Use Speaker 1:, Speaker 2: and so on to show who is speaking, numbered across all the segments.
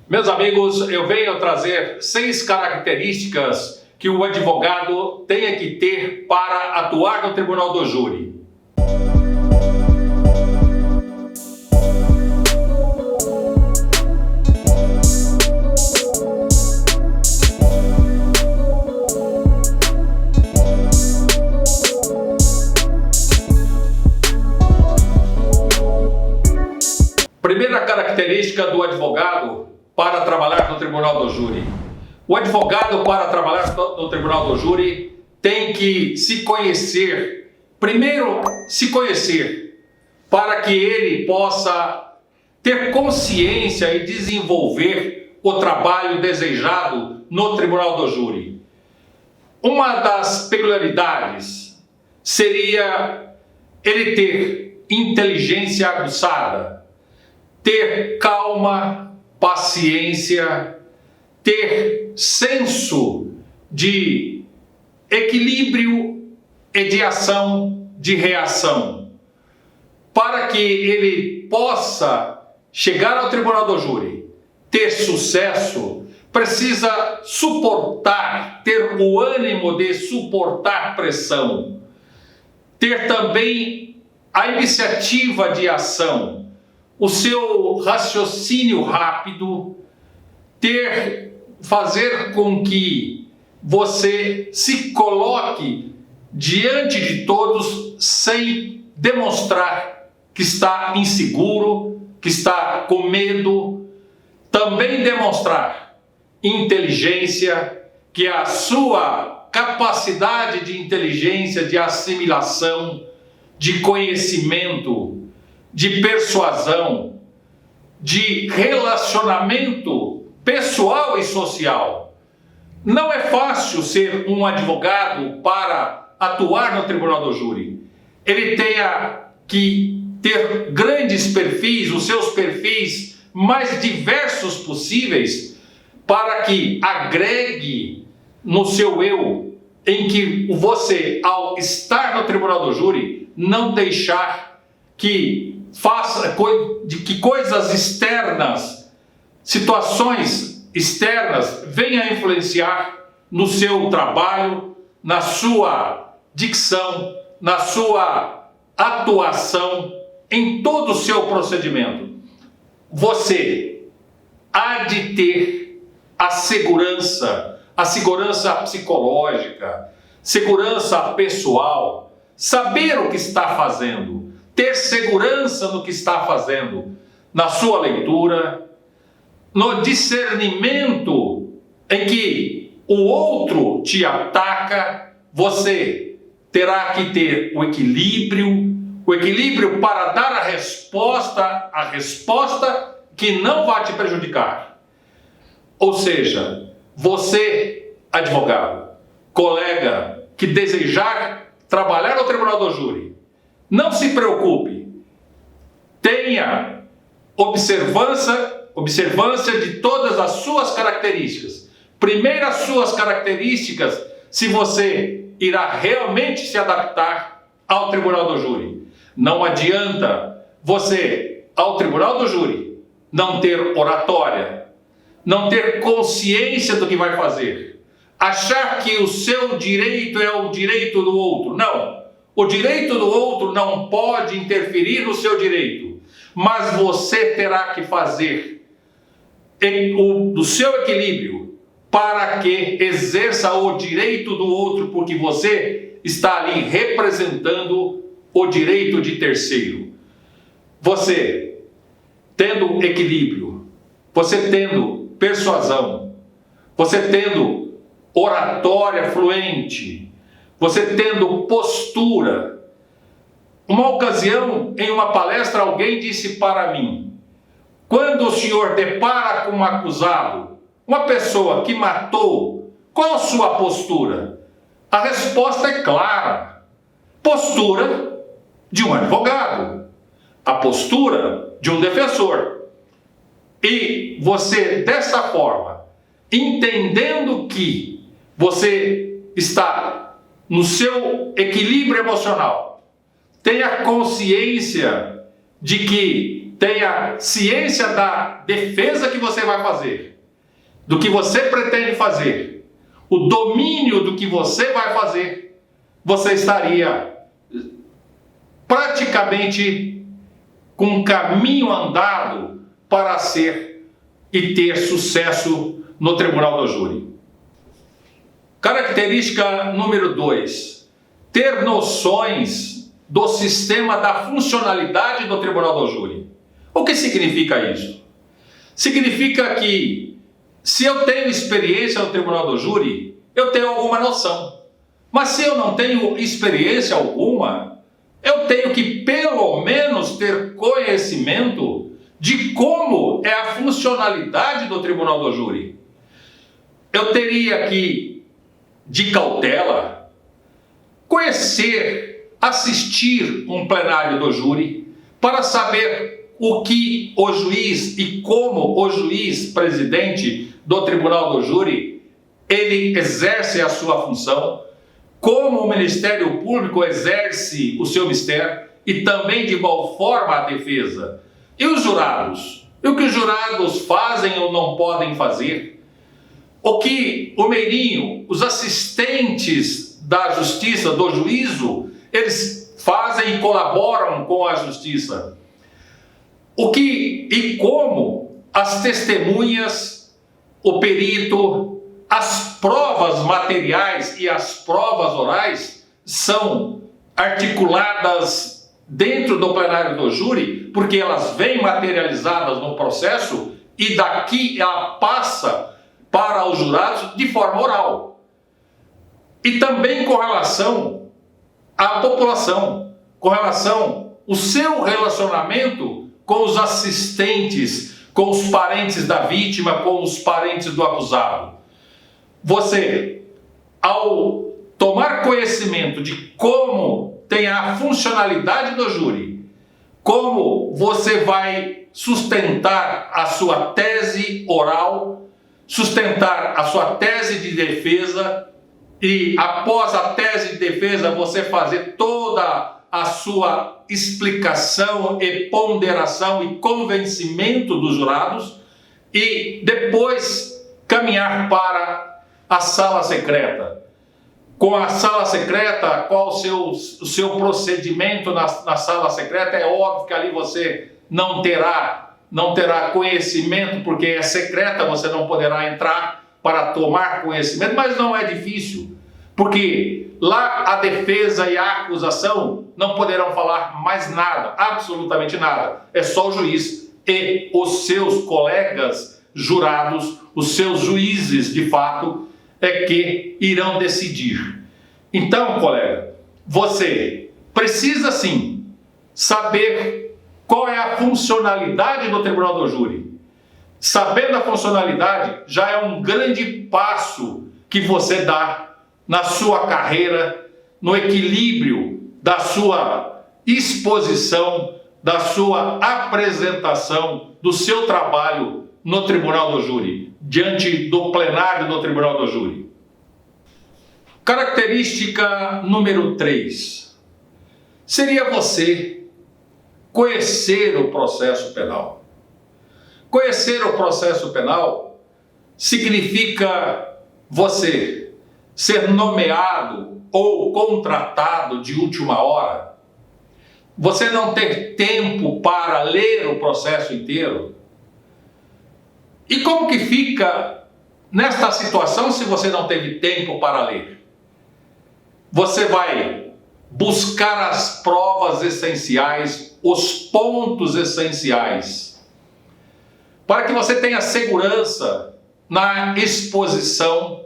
Speaker 1: Meus amigos, eu venho trazer 6 características que o advogado tenha que ter para atuar no tribunal do júri. Primeira característica do advogado para trabalhar no tribunal do júri. O advogado, para trabalhar no tribunal do júri, tem que se conhecer. Primeiro, se conhecer, para que ele possa ter consciência e desenvolver o trabalho desejado no tribunal do júri. Uma das peculiaridades seria ele ter inteligência aguçada, ter calma, paciência, ter senso de equilíbrio e de ação, de reação, para que ele possa chegar ao tribunal do júri, ter sucesso, precisa suportar, ter o ânimo de suportar pressão, ter também a iniciativa de ação, o seu raciocínio rápido, fazer com que você se coloque diante de todos sem demonstrar que está inseguro, que está com medo. Também demonstrar inteligência, que a sua capacidade de inteligência, de assimilação, de conhecimento, de persuasão, de relacionamento pessoal e social. Não é fácil ser um advogado para atuar no tribunal do júri. Ele tenha que ter grandes perfis, os seus perfis mais diversos possíveis, para que agregue no seu eu, em que você, ao estar no tribunal do júri, não deixar que coisas externas, situações externas venham a influenciar no seu trabalho, na sua dicção, na sua atuação, em todo o seu procedimento. Você há de ter a segurança psicológica, segurança pessoal, saber o que está fazendo, ter segurança no que está fazendo, na sua leitura, no discernimento em que o outro te ataca. Você terá que ter o equilíbrio para dar a resposta que não vai te prejudicar. Ou seja, você, advogado, colega que desejar trabalhar no tribunal do júri, não se preocupe, tenha observância de todas as suas características. Primeiro, as suas características, se você irá realmente se adaptar ao tribunal do júri. Não adianta você, ao tribunal do júri, não ter oratória, não ter consciência do que vai fazer, achar que o seu direito é o direito do outro. Não. O direito do outro não pode interferir no seu direito, mas você terá que fazer do seu equilíbrio para que exerça o direito do outro, porque você está ali representando o direito de terceiro. Você tendo equilíbrio, você tendo persuasão, você tendo oratória fluente, você tendo postura. Uma ocasião, em uma palestra, alguém disse para mim: quando o senhor depara com um acusado, uma pessoa que matou, qual a sua postura? A resposta é clara: postura de um advogado, a postura de um defensor. E você, dessa forma, entendendo que você está no seu equilíbrio emocional, tenha consciência de que tenha ciência da defesa que você vai fazer, do que você pretende fazer, o domínio do que você vai fazer, você estaria praticamente com um caminho andado para ser e ter sucesso no tribunal do júri. Característica número 2. Ter noções do sistema da funcionalidade do tribunal do júri. O que significa isso? Significa que, se eu tenho experiência no tribunal do júri, eu tenho alguma noção. Mas se eu não tenho experiência alguma, eu tenho que pelo menos ter conhecimento de como é a funcionalidade do tribunal do júri. Eu teria que, de cautela, conhecer, assistir um plenário do júri para saber o que o juiz e como o juiz presidente do tribunal do júri ele exerce a sua função, como o Ministério Público exerce o seu mistério e também de igual forma a defesa. E os jurados? E o que os jurados fazem ou não podem fazer? O que o meirinho, os assistentes da justiça, do juízo, eles fazem e colaboram com a justiça? O que e como as testemunhas, o perito, as provas materiais e as provas orais são articuladas dentro do plenário do júri, porque elas vêm materializadas no processo e daqui ela passa para os jurados de forma oral. E também com relação à população, com relação ao seu relacionamento com os assistentes, com os parentes da vítima, com os parentes do acusado. Você, ao tomar conhecimento de como tem a funcionalidade do júri, como você vai sustentar a sua tese oral, sustentar a sua tese de defesa e, após a tese de defesa, você fazer toda a sua explicação e ponderação e convencimento dos jurados e depois caminhar para a sala secreta. Com a sala secreta, qual o seu procedimento na sala secreta? É óbvio que ali você não terá conhecimento, porque é secreta, você não poderá entrar para tomar conhecimento, mas não é difícil, porque lá a defesa e a acusação não poderão falar mais nada, absolutamente nada. É só o juiz e os seus colegas jurados, os seus juízes de fato, é que irão decidir. Então, colega, você precisa sim saber qual é a funcionalidade do tribunal do júri. Sabendo a funcionalidade, já é um grande passo que você dá na sua carreira, no equilíbrio da sua exposição, da sua apresentação, do seu trabalho no tribunal do júri, diante do plenário do tribunal do júri. Característica número 3. Seria você conhecer o processo penal. Conhecer o processo penal significa você ser nomeado ou contratado de última hora, você não ter tempo para ler o processo inteiro. E como que fica nesta situação se você não teve tempo para ler? Você vai buscar as provas essenciais, os pontos essenciais, para que você tenha segurança na exposição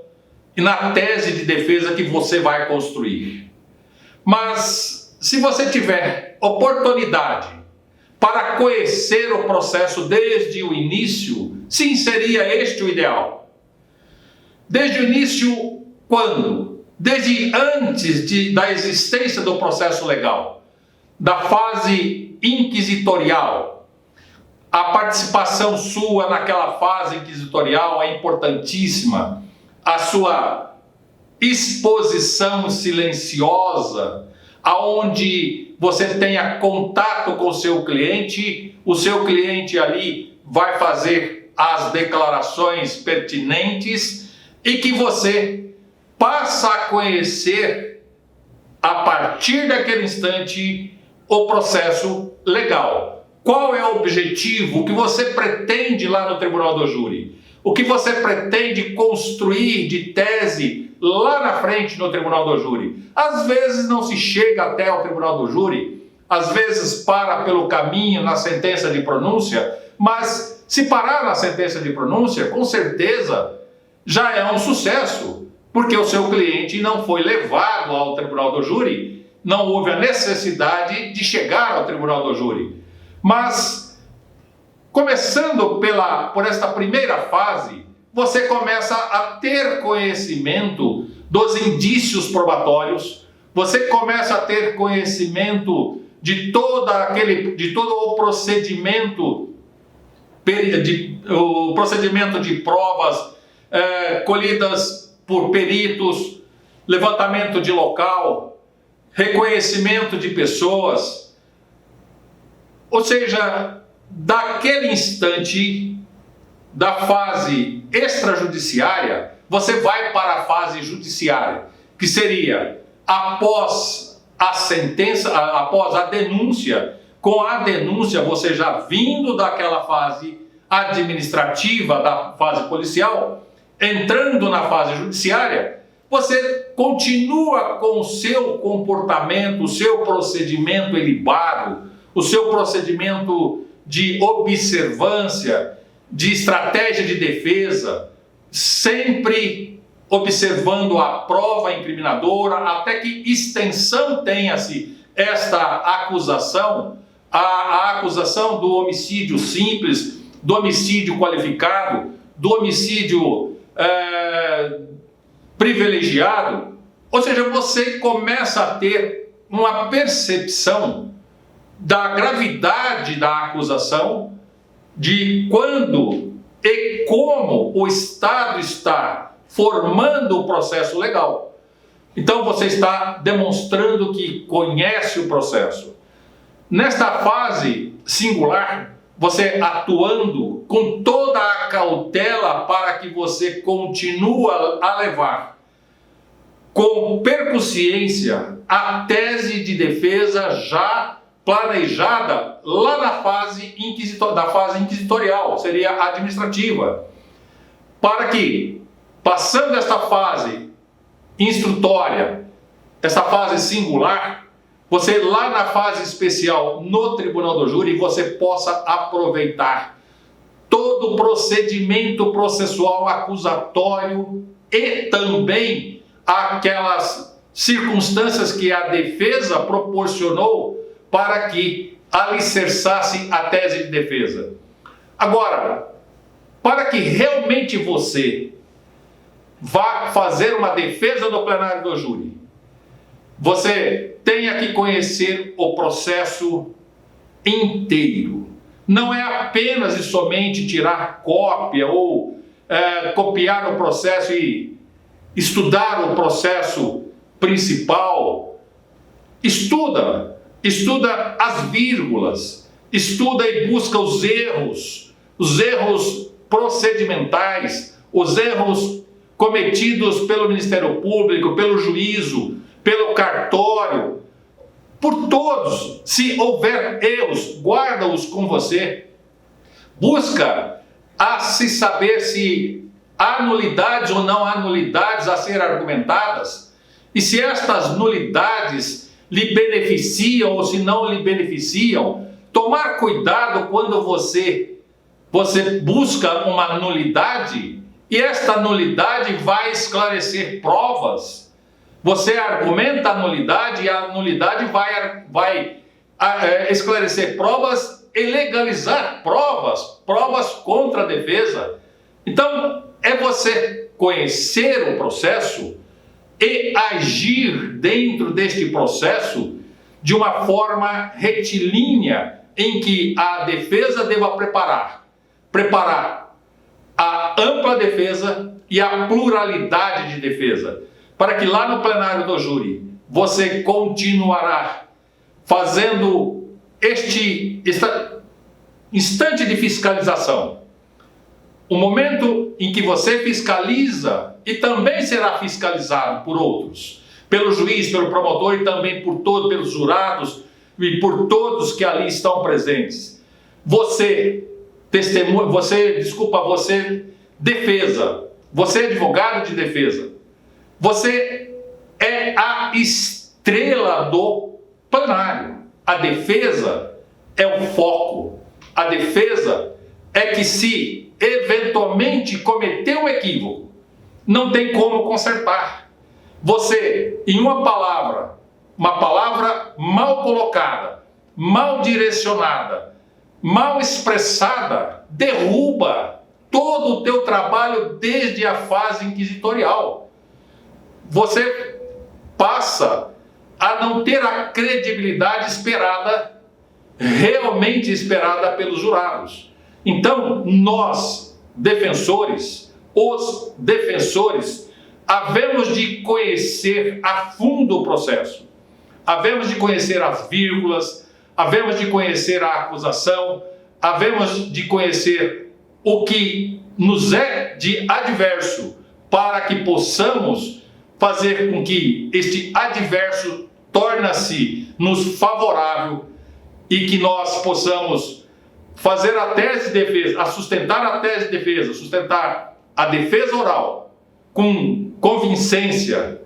Speaker 1: e na tese de defesa que você vai construir. Mas se você tiver oportunidade para conhecer o processo desde o início, sim, seria este o ideal. Desde o início, quando? Desde antes da existência do processo legal, da fase inquisitorial. A participação sua naquela fase inquisitorial é importantíssima. A sua exposição silenciosa, aonde você tenha contato com o seu cliente ali vai fazer as declarações pertinentes e que você passa a conhecer, a partir daquele instante, o processo legal. Qual é o objetivo que você pretende lá no tribunal do júri? O que você pretende construir de tese lá na frente no tribunal do júri? Às vezes não se chega até o tribunal do júri, às vezes para pelo caminho na sentença de pronúncia, mas se parar na sentença de pronúncia, com certeza já é um sucesso, porque o seu cliente não foi levado ao tribunal do júri, não houve a necessidade de chegar ao tribunal do júri. Mas, começando por esta primeira fase, você começa a ter conhecimento dos indícios probatórios, você começa a ter conhecimento de todo o procedimento, de provas colhidas por peritos, levantamento de local, reconhecimento de pessoas. Ou seja, daquele instante da fase extrajudiciária, você vai para a fase judiciária, que seria após a sentença, após a denúncia. Com a denúncia, você já vindo daquela fase administrativa, da fase policial, entrando na fase judiciária, você continua com o seu comportamento, o seu procedimento ilibado, o seu procedimento de observância, de estratégia de defesa, sempre observando a prova incriminadora, até que extensão tenha-se esta acusação, a acusação do homicídio simples, do homicídio qualificado, do homicídio privilegiado. Ou seja, você começa a ter uma percepção da gravidade da acusação, de quando e como o Estado está formando o processo legal. Então você está demonstrando que conhece o processo. Nesta fase singular, você atuando com toda a cautela para que você continue a levar com percussiência a tese de defesa já planejada lá na fase inquisitorial, seria administrativa, para que, passando esta fase instrutória, essa fase singular, você lá na fase especial no tribunal do júri, você possa aproveitar todo o procedimento processual acusatório e também aquelas circunstâncias que a defesa proporcionou para que alicerçasse a tese de defesa. Agora, para que realmente você vá fazer uma defesa no plenário do júri, você tenha que conhecer o processo inteiro. Não é apenas e somente tirar cópia ou copiar o processo e estudar o processo principal. Estuda as vírgulas, estuda e busca os erros procedimentais, os erros cometidos pelo Ministério Público, pelo juízo, pelo cartório, por todos. Se houver erros, guarda-os com você. Busca a se saber se há nulidades ou não há nulidades a ser argumentadas, e se estas nulidades lhe beneficiam ou se não lhe beneficiam. Tomar cuidado quando você busca uma nulidade e esta nulidade vai esclarecer provas. Você argumenta a nulidade e a nulidade vai esclarecer provas e legalizar provas contra a defesa. Então, é você conhecer o processo e agir dentro deste processo de uma forma retilínea, em que a defesa deva preparar a ampla defesa e a pluralidade de defesa, para que lá no plenário do júri você continuará fazendo este instante de fiscalização. O momento em que você fiscaliza e também será fiscalizado por outros, pelo juiz, pelo promotor e também por todos, pelos jurados e por todos que ali estão presentes. Você testemunha, você defesa, você é advogado de defesa, você é a estrela do plenário. A defesa é o foco. A defesa é que se eventualmente cometeu um equívoco, não tem como consertar. Você, em uma palavra mal colocada, mal direcionada, mal expressada, derruba todo o teu trabalho desde a fase inquisitorial. Você passa a não ter a credibilidade esperada, realmente esperada pelos jurados. Então, nós, defensores, os defensores, havemos de conhecer a fundo o processo. Havemos de conhecer as vírgulas, havemos de conhecer a acusação, havemos de conhecer o que nos é de adverso, para que possamos fazer com que este adverso torne-se nos favorável e que nós possamos fazer a tese de defesa, sustentar a tese de defesa, sustentar a defesa oral com convincência,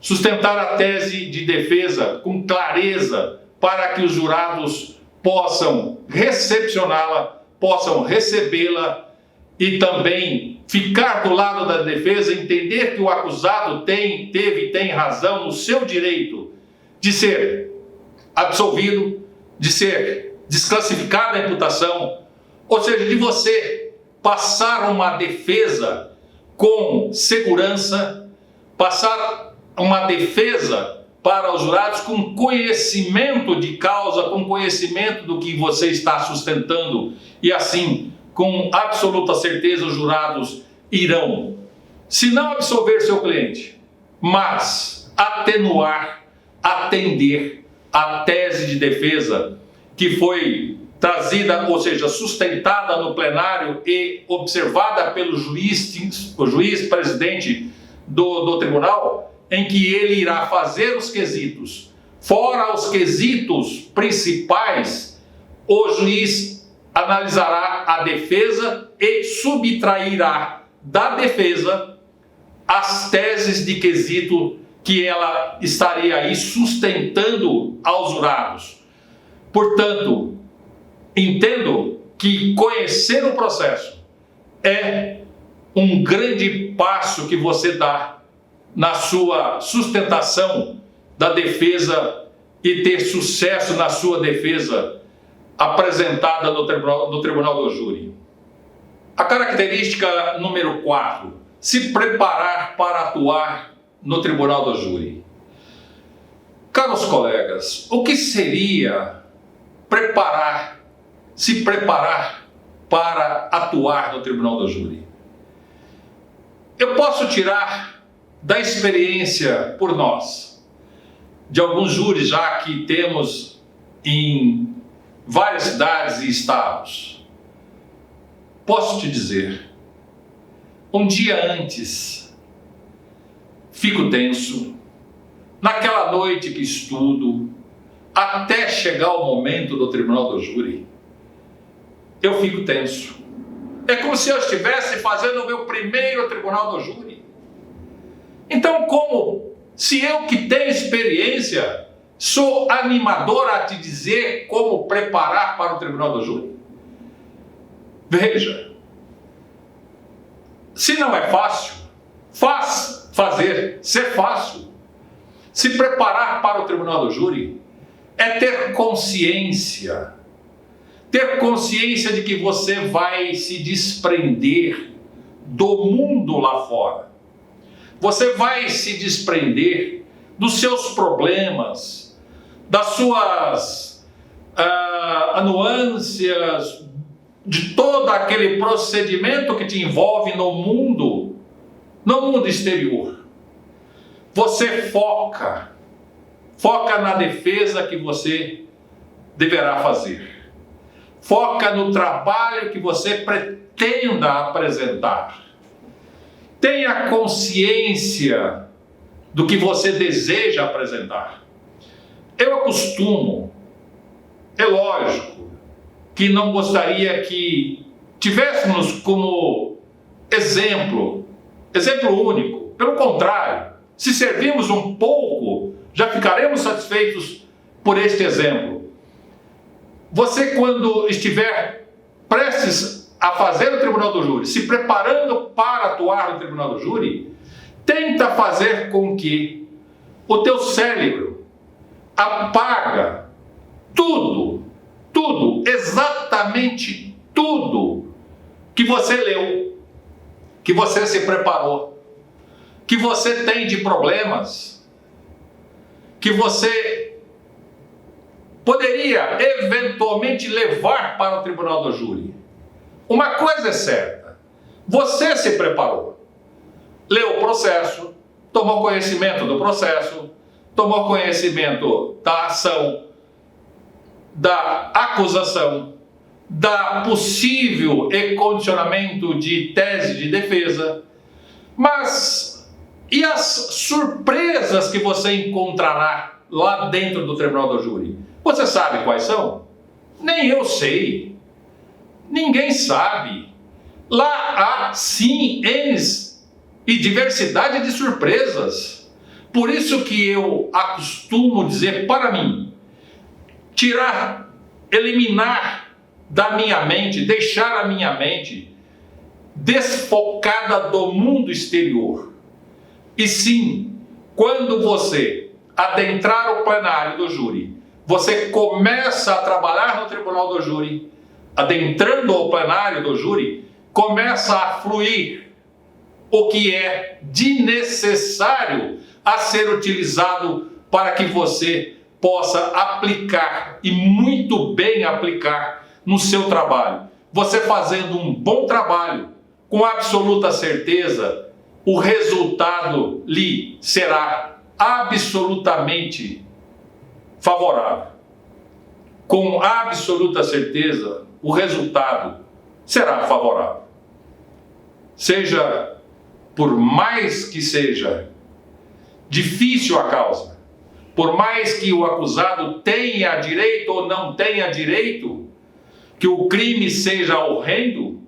Speaker 1: sustentar a tese de defesa com clareza, para que os jurados possam recepcioná-la, possam recebê-la e também ficar do lado da defesa, entender que o acusado teve e tem razão no seu direito de ser absolvido, de ser desclassificada a imputação, ou seja, de você passar uma defesa com segurança, passar uma defesa para os jurados com conhecimento de causa, com conhecimento do que você está sustentando, e assim, com absoluta certeza, os jurados irão, se não absolver seu cliente, mas atenuar, atender a tese de defesa que foi trazida, ou seja, sustentada no plenário e observada pelo o juiz presidente do tribunal, em que ele irá fazer os quesitos. Fora os quesitos principais, o juiz analisará a defesa e subtrairá da defesa as teses de quesito que ela estaria aí sustentando aos jurados. Portanto, entendo que conhecer o processo é um grande passo que você dá na sua sustentação da defesa e ter sucesso na sua defesa apresentada no tribunal do júri. A característica número 4, se preparar para atuar no tribunal do júri. Caros colegas, o que seria se preparar para atuar no tribunal do júri? Eu posso tirar da experiência por nós, de alguns júris já que temos em várias cidades e estados. Posso te dizer, um dia antes, fico tenso, naquela noite que estudo, até chegar o momento do tribunal do júri, eu fico tenso. É como se eu estivesse fazendo o meu primeiro tribunal do júri. Então, se eu que tenho experiência, sou animador a te dizer como preparar para o tribunal do júri? Veja, se não é fácil, ser fácil. Se preparar para o tribunal do júri é ter consciência de que você vai se desprender do mundo lá fora. Você vai se desprender dos seus problemas, das suas anuâncias, de todo aquele procedimento que te envolve no mundo exterior. Você foca Foca na defesa que você deverá fazer. Foca no trabalho que você pretenda apresentar. Tenha consciência do que você deseja apresentar. Eu acostumo, é lógico, que não gostaria que tivéssemos como exemplo único. Pelo contrário, se servirmos um pouco, já ficaremos satisfeitos por este exemplo. Você, quando estiver prestes a fazer o tribunal do júri, se preparando para atuar no tribunal do júri, tenta fazer com que o teu cérebro apaga tudo, exatamente tudo que você leu, que você se preparou, que você tem de problemas, que você poderia eventualmente levar para o tribunal do júri. Uma coisa é certa, você se preparou, leu o processo, tomou conhecimento do processo, tomou conhecimento da ação, da acusação, da possível e condicionamento de tese de defesa, mas e as surpresas que você encontrará lá dentro do tribunal do júri? Você sabe quais são? Nem eu sei. Ninguém sabe. Lá há, sim, N's e diversidade de surpresas. Por isso que eu acostumo dizer para mim, eliminar da minha mente, deixar a minha mente desfocada do mundo exterior. E sim, quando você adentrar o plenário do júri, você começa a trabalhar no tribunal do júri, adentrando o plenário do júri, começa a fluir o que é de necessário a ser utilizado para que você possa aplicar, e muito bem aplicar, no seu trabalho. Você fazendo um bom trabalho, com absoluta certeza, o resultado lhe será absolutamente favorável. Com absoluta certeza, o resultado será favorável. Seja, por mais que seja difícil a causa, por mais que o acusado tenha direito ou não tenha direito, que o crime seja horrendo,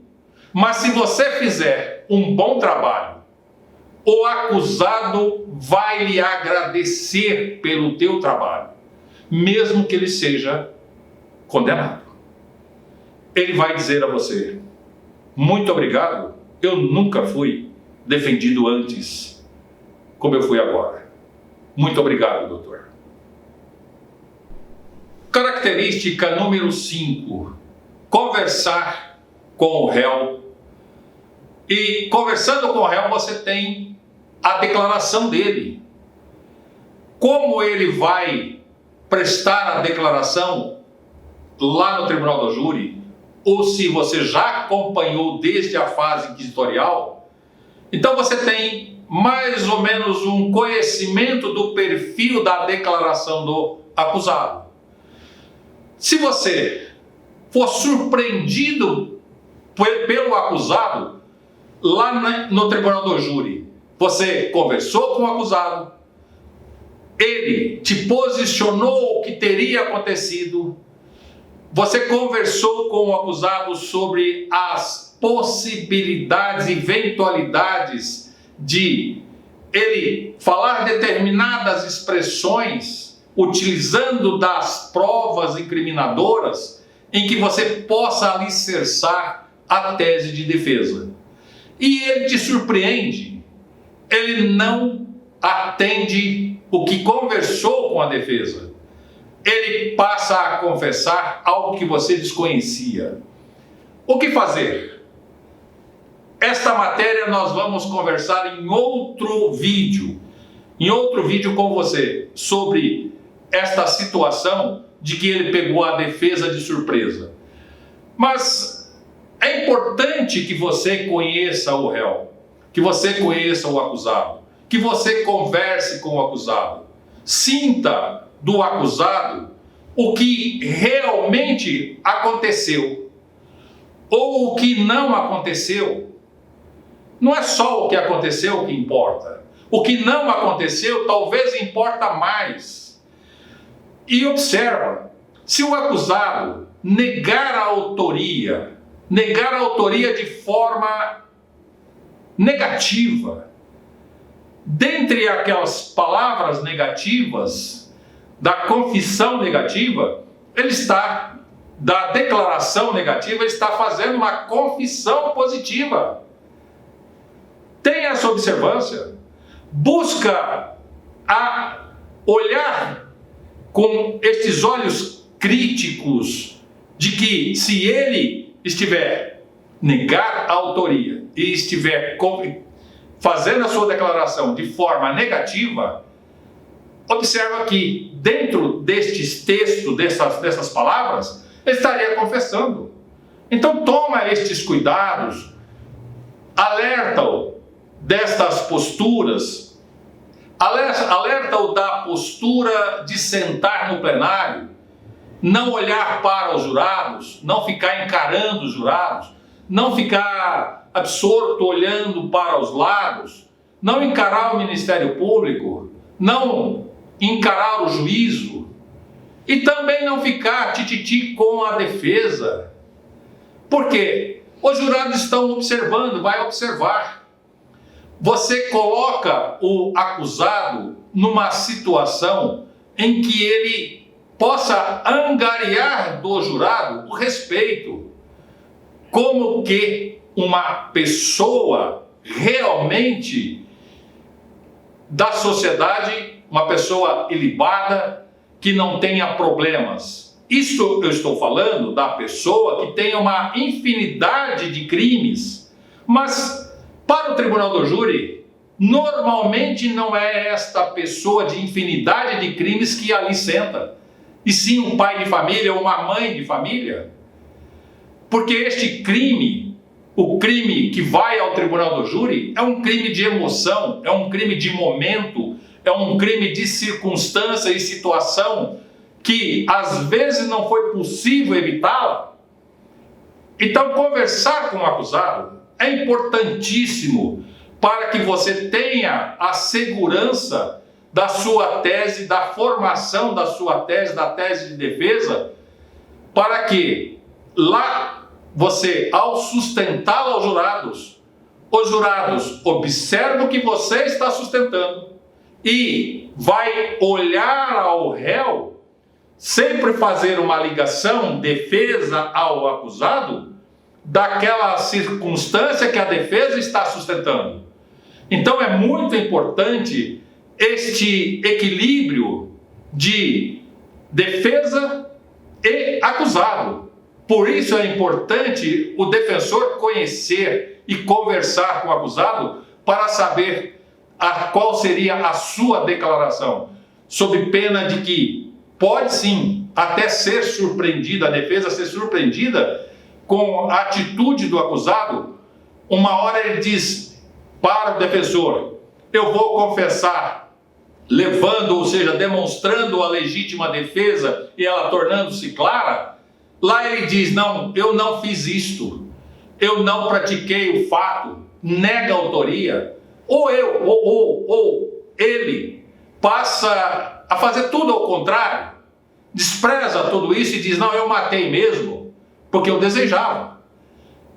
Speaker 1: mas se você fizer um bom trabalho, o acusado vai lhe agradecer pelo teu trabalho, mesmo que ele seja condenado. Ele vai dizer a você: muito obrigado, eu nunca fui defendido antes como eu fui agora. Muito obrigado, doutor. Característica número 5. Conversar com o réu. E conversando com o réu, você tem a declaração dele. Como ele vai prestar a declaração lá no tribunal do júri, ou se você já acompanhou desde a fase inquisitorial, então você tem mais ou menos um conhecimento do perfil da declaração do acusado. Se você for surpreendido pelo acusado lá no tribunal do júri, você conversou com o acusado, ele te posicionou o que teria acontecido, você conversou com o acusado sobre as possibilidades, eventualidades de ele falar determinadas expressões utilizando das provas incriminadoras em que você possa alicerçar a tese de defesa. E ele te surpreende, ele não atende o que conversou com a defesa. Ele passa a confessar algo que você desconhecia. O que fazer? Esta matéria nós vamos conversar em outro vídeo com você, sobre esta situação de que ele pegou a defesa de surpresa. Mas é importante que você conheça o réu, que você conheça o acusado, que você converse com o acusado, sinta do acusado o que realmente aconteceu ou o que não aconteceu. Não é só o que aconteceu que importa. O que não aconteceu talvez importa mais. E observa, se o acusado negar a autoria de forma negativa, dentre aquelas palavras negativas, da confissão negativa, da declaração negativa, ele está fazendo uma confissão positiva. Tenha essa observância. Busca olhar com estes olhos críticos de que, se ele estiver negar a autoria e estiver fazendo a sua declaração de forma negativa, observa que dentro destes textos, dessas palavras, ele estaria confessando. Então toma estes cuidados, alerta-o destas posturas, alerta-o da postura de sentar no plenário, não olhar para os jurados, não ficar encarando os jurados, não ficar absorto olhando para os lados, não encarar o Ministério Público, não encarar o juízo e também não ficar tititi com a defesa. Porque os jurados estão observando, vai observar. Você coloca o acusado numa situação em que ele possa angariar do jurado o respeito, como que uma pessoa realmente da sociedade, uma pessoa ilibada, que não tenha problemas. Isso eu estou falando da pessoa que tem uma infinidade de crimes, mas para o tribunal do júri, normalmente não é esta pessoa de infinidade de crimes que ali senta, e sim um pai de família ou uma mãe de família. Porque este crime, o crime que vai ao tribunal do júri, é um crime de emoção, é um crime de momento, é um crime de circunstância e situação que às vezes não foi possível evitá-la. Então, conversar com o acusado é importantíssimo para que você tenha a segurança da sua tese, da formação da sua tese, da tese de defesa, para que lá você, ao sustentá-la aos jurados, os jurados observam o que você está sustentando e vai olhar ao réu, sempre fazer uma ligação, defesa ao acusado, daquela circunstância que a defesa está sustentando. Então é muito importante este equilíbrio de defesa e acusado. Por isso é importante o defensor conhecer e conversar com o acusado para saber qual seria a sua declaração, sob pena de que pode sim até ser surpreendida, a defesa ser surpreendida com a atitude do acusado. Uma hora ele diz para o defensor: eu vou confessar, levando, ou seja, demonstrando a legítima defesa e ela tornando-se clara. Lá ele diz: não, eu não fiz isto, eu não pratiquei o fato, nega a autoria. Ou ele passa a fazer tudo ao contrário, despreza tudo isso e diz: não, eu matei mesmo, porque eu desejava.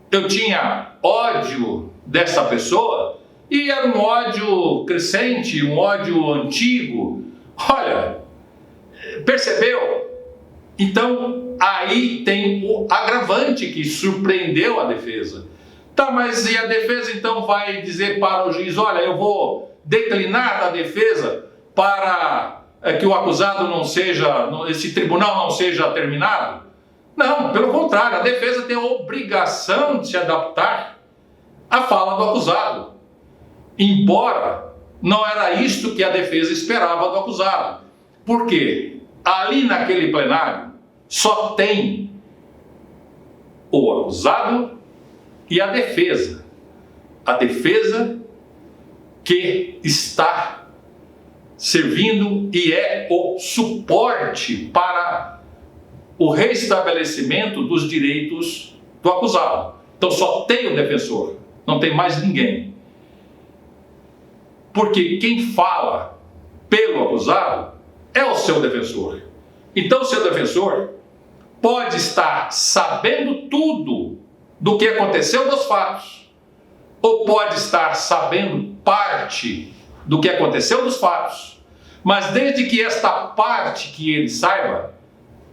Speaker 1: Eu tinha ódio dessa pessoa e era um ódio crescente, um ódio antigo. Olha, percebeu? Então, aí tem o agravante que surpreendeu a defesa. Tá, mas e a defesa então vai dizer para o juiz: olha, eu vou declinar da defesa para que o acusado não seja, esse tribunal não seja terminado? Não, pelo contrário, a defesa tem a obrigação de se adaptar à fala do acusado. Embora não era isto que a defesa esperava do acusado. Por quê? Ali naquele plenário só tem o acusado e a defesa. A defesa que está servindo e é o suporte para o restabelecimento dos direitos do acusado. Então só tem o defensor, não tem mais ninguém. Porque quem fala pelo acusado é o seu defensor. Então o seu defensor pode estar sabendo tudo do que aconteceu dos fatos, ou pode estar sabendo parte do que aconteceu dos fatos, mas desde que esta parte que ele saiba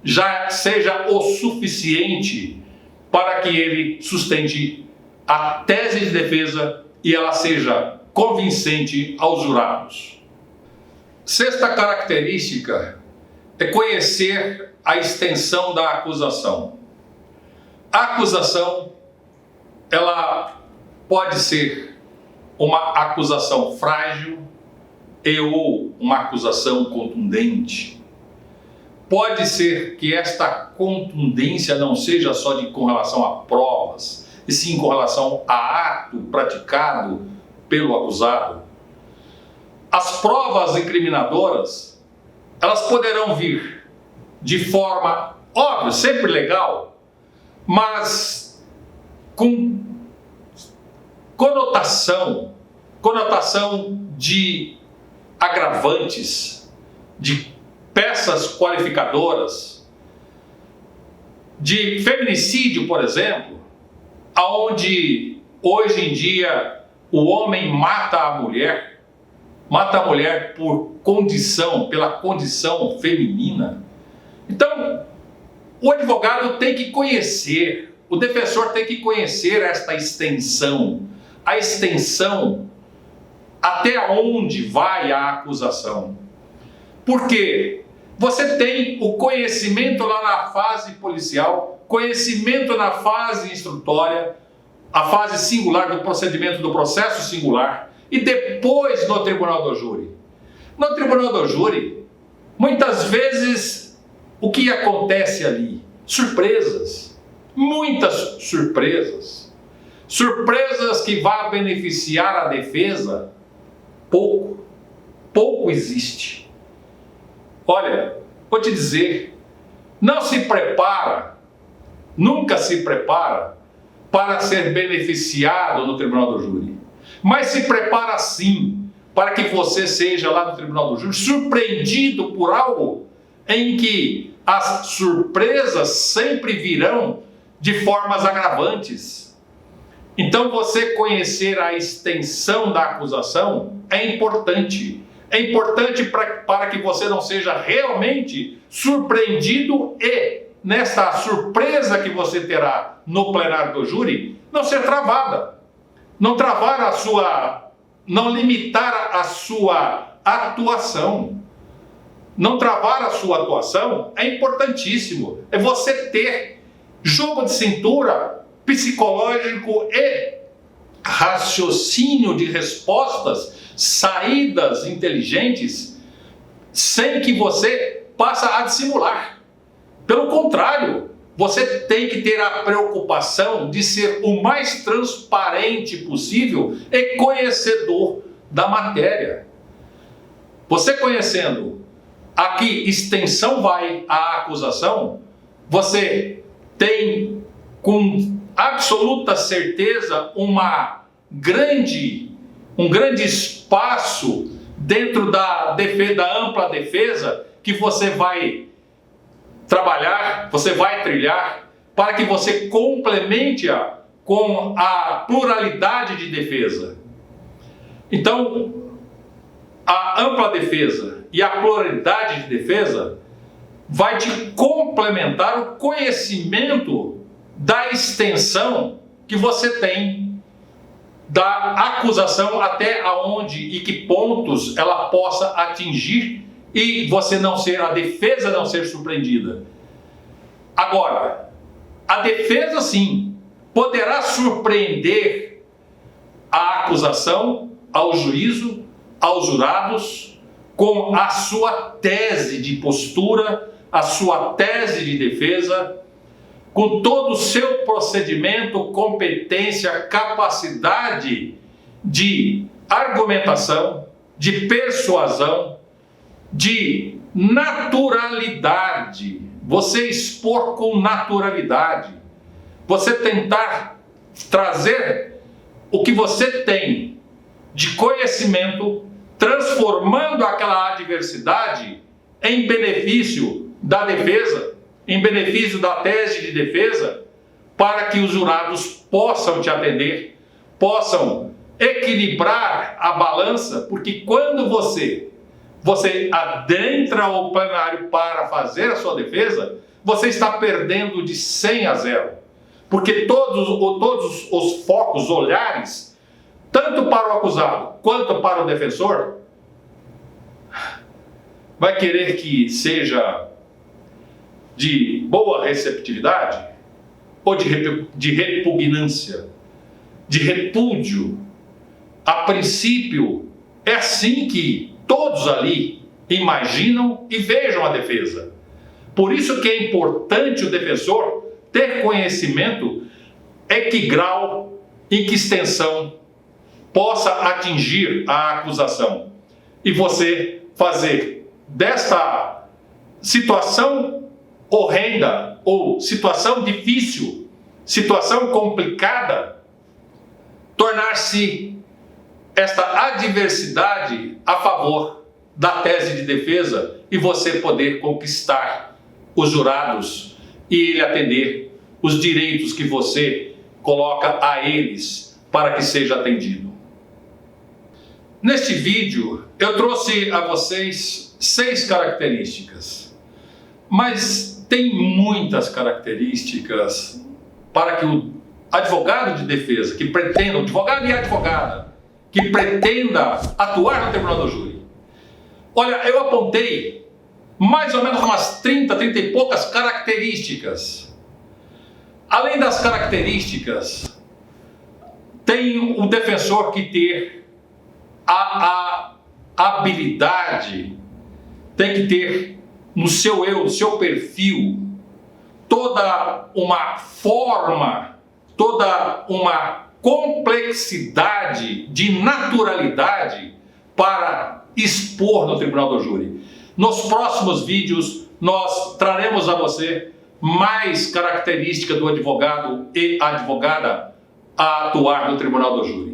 Speaker 1: já seja o suficiente para que ele sustente a tese de defesa e ela seja convincente aos jurados. Sexta característica é conhecer a extensão da acusação. A acusação, ela pode ser uma acusação frágil ou uma acusação contundente. Pode ser que esta contundência não seja só com relação a provas, e sim com relação a ato praticado pelo acusado. As provas incriminadoras, elas poderão vir de forma, óbvio, sempre legal, mas com conotação de agravantes, de peças qualificadoras, de feminicídio, por exemplo, aonde hoje em dia o homem mata a mulher por condição, pela condição feminina. Então, o advogado tem que conhecer, o defensor tem que conhecer esta extensão, a extensão até onde vai a acusação. Porque você tem o conhecimento lá na fase policial, conhecimento na fase instrutória, a fase singular do procedimento do processo singular, e depois no tribunal do júri. No tribunal do júri, muitas vezes, o que acontece ali? Surpresas, muitas surpresas. Surpresas que vão beneficiar a defesa, pouco existe. Olha, vou te dizer, não se prepara, nunca se prepara para ser beneficiado no tribunal do júri. Mas se prepara sim para que você seja lá no tribunal do júri surpreendido por algo em que as surpresas sempre virão de formas agravantes. Então você conhecer a extensão da acusação é importante. É importante para que você não seja realmente surpreendido e, nesta surpresa que você terá no plenário do júri, não ser travada. Não limitar a sua atuação. Não travar a sua atuação é importantíssimo. É você ter jogo de cintura psicológico e raciocínio de respostas, saídas inteligentes, sem que você passe a dissimular. Pelo contrário, você tem que ter a preocupação de ser o mais transparente possível e conhecedor da matéria. Você conhecendo a que extensão vai a acusação, você tem com absoluta certeza um grande espaço dentro da ampla defesa que você vai trabalhar, você vai trilhar, para que você complemente-a com a pluralidade de defesa. Então, a ampla defesa e a pluralidade de defesa vai te complementar o conhecimento da extensão que você tem da acusação, até aonde e que pontos ela possa atingir e a defesa não ser surpreendida. Agora, a defesa sim poderá surpreender a acusação ao juízo, aos jurados, com a sua tese de postura, a sua tese de defesa, com todo o seu procedimento, competência, capacidade de argumentação, de persuasão, de naturalidade, você expor com naturalidade, você tentar trazer o que você tem de conhecimento, transformando aquela adversidade em benefício da defesa, em benefício da tese de defesa, para que os jurados possam te atender, possam equilibrar a balança, porque quando você adentra o plenário para fazer a sua defesa, você está perdendo de 100 a 0. Porque todos os focos, olhares, tanto para o acusado quanto para o defensor, vai querer que seja de boa receptividade ou de repugnância, de repúdio. A princípio, é assim que todos ali imaginam e vejam a defesa. Por isso que é importante o defensor ter conhecimento em que grau, em que extensão possa atingir a acusação. E você fazer desta situação horrenda ou situação difícil, situação complicada, tornar-se esta adversidade a favor da tese de defesa e você poder conquistar os jurados e ele atender os direitos que você coloca a eles para que seja atendido. Neste vídeo eu trouxe a vocês 6 características, mas tem muitas características para que o advogado de defesa que pretenda, o advogado e a advogada que pretenda atuar no tribunal do júri. Olha, eu apontei mais ou menos umas 30 e poucas características. Além das características, tem o defensor que ter a habilidade, tem que ter no seu eu, no seu perfil, toda uma forma, toda uma complexidade de naturalidade para expor no tribunal do júri. Nos próximos vídeos nós traremos a você mais características do advogado e advogada a atuar no tribunal do júri.